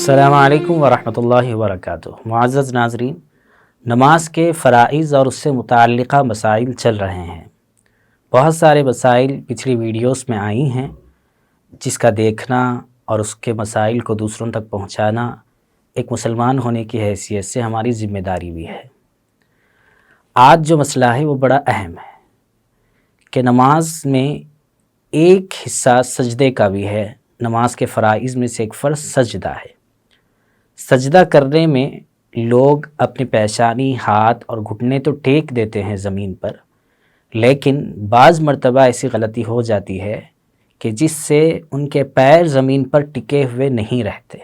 السلام علیکم ورحمۃ اللہ وبرکاتہ۔ معزز ناظرین، نماز کے فرائض اور اس سے متعلقہ مسائل چل رہے ہیں۔ بہت سارے مسائل پچھلی ویڈیوز میں آئی ہیں، جس کا دیکھنا اور اس کے مسائل کو دوسروں تک پہنچانا ایک مسلمان ہونے کی حیثیت سے ہماری ذمہ داری بھی ہے۔ آج جو مسئلہ ہے وہ بڑا اہم ہے کہ نماز میں ایک حصہ سجدے کا بھی ہے۔ نماز کے فرائض میں سے ایک فرض سجدہ ہے۔ سجدہ کرنے میں لوگ اپنی پیشانی، ہاتھ اور گھٹنے تو ٹیک دیتے ہیں زمین پر، لیکن بعض مرتبہ ایسی غلطی ہو جاتی ہے کہ جس سے ان کے پیر زمین پر ٹکے ہوئے نہیں رہتے۔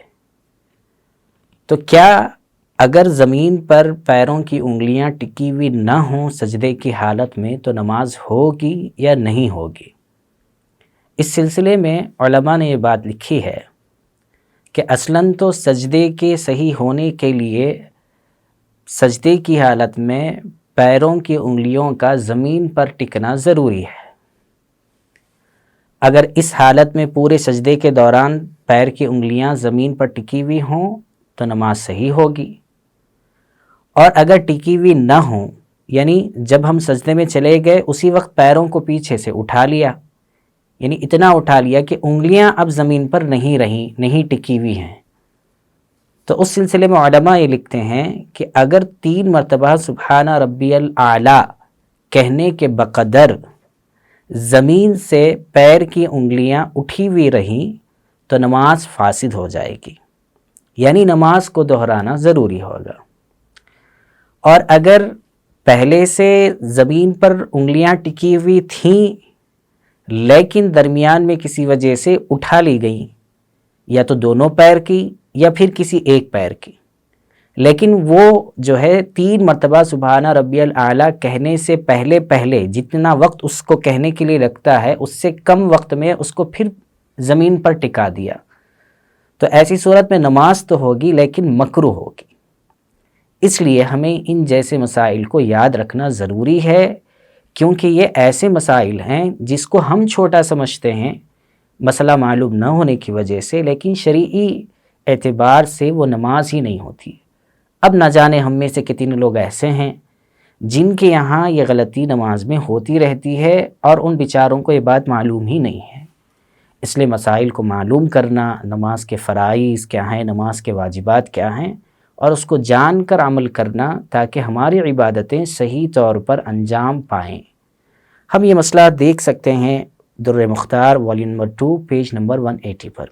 تو کیا اگر زمین پر پیروں کی انگلیاں ٹکی ہوئی نہ ہوں سجدے کی حالت میں تو نماز ہوگی یا نہیں ہوگی؟ اس سلسلے میں علماء نے یہ بات لکھی ہے کہ اصلاً تو سجدے کے صحیح ہونے کے لیے سجدے کی حالت میں پیروں کی انگلیوں کا زمین پر ٹکنا ضروری ہے۔ اگر اس حالت میں پورے سجدے کے دوران پیر کی انگلیاں زمین پر ٹکی ہوئی ہوں تو نماز صحیح ہوگی، اور اگر ٹکی ہوئی نہ ہوں، یعنی جب ہم سجدے میں چلے گئے اسی وقت پیروں کو پیچھے سے اٹھا لیا، یعنی اتنا اٹھا لیا کہ انگلیاں اب زمین پر نہیں رہیں، نہیں ٹکی ہوئی ہیں، تو اس سلسلے میں علماء یہ لکھتے ہیں کہ اگر 3 مرتبہ سبحان ربی الاعلیٰ کہنے کے بقدر زمین سے پیر کی انگلیاں اٹھی ہوئی رہیں تو نماز فاسد ہو جائے گی، یعنی نماز کو دہرانا ضروری ہوگا۔ اور اگر پہلے سے زمین پر انگلیاں ٹکی ہوئی تھیں لیکن درمیان میں کسی وجہ سے اٹھا لی گئیں، یا تو دونوں پیر کی یا پھر کسی ایک پیر کی، لیکن وہ جو ہے 3 مرتبہ سبحان ربی الاعلیٰ کہنے سے پہلے جتنا وقت اس کو کہنے کے لیے لگتا ہے اس سے کم وقت میں اس کو پھر زمین پر ٹکا دیا، تو ایسی صورت میں نماز تو ہوگی لیکن مکروہ ہوگی۔ اس لیے ہمیں ان جیسے مسائل کو یاد رکھنا ضروری ہے، کیونکہ یہ ایسے مسائل ہیں جس کو ہم چھوٹا سمجھتے ہیں مسئلہ معلوم نہ ہونے کی وجہ سے، لیکن شرعی اعتبار سے وہ نماز ہی نہیں ہوتی۔ اب نہ جانے ہم میں سے کتنے لوگ ایسے ہیں جن کے یہاں یہ غلطی نماز میں ہوتی رہتی ہے اور ان بیچاروں کو یہ بات معلوم ہی نہیں ہے۔ اس لیے مسائل کو معلوم کرنا، نماز کے فرائض کیا ہیں، نماز کے واجبات کیا ہیں، اور اس کو جان کر عمل کرنا تاکہ ہماری عبادتیں صحیح طور پر انجام پائیں۔ ہم یہ مسئلہ دیکھ سکتے ہیں در مختار والیوم نمبر 2 پیج نمبر 180 پر۔